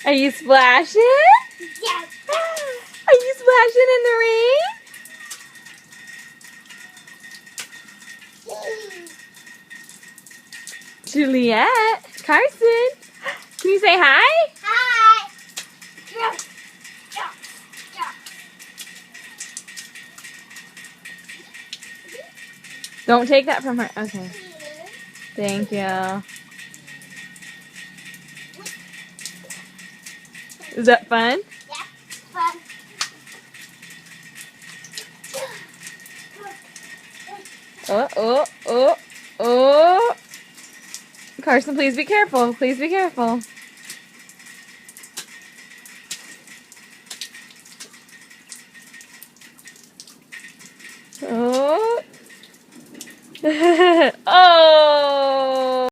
Are you splashing? Yes. Are you splashing in the rain? Juliet, Carson, can you say hi? Hi. Don't take that from her. Okay. Thank you. Is that fun? Yeah, fun. Oh. Carson, please be careful. Please be careful. Oh. Oh.